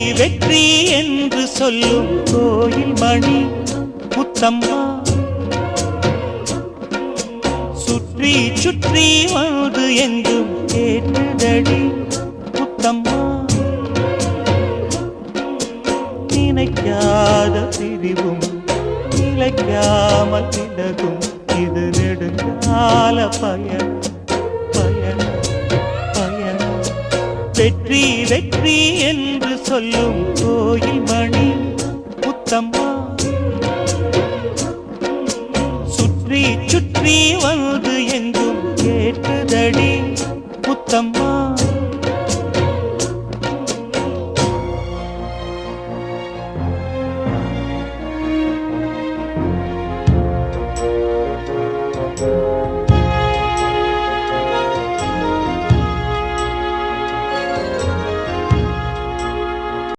வெற்றி என்று சொல்லும் கோயில் மணி முத்தம்மா சுற்றி சுற்றி வந்து எங்கும் கேட்டுதடி முத்தம்மா நினைக்காத பிரிவும் நிலைக்காமல் விலகும் இது நெடுங்கால பயணம் பயணம் பயணம் வெற்றி வெற்றி என்று சொல்லும் கோயில் மணி முத்தம்மா சுற்றி சுற்றி வந்து எங்கும் கேட்டுதடி முத்தம்மா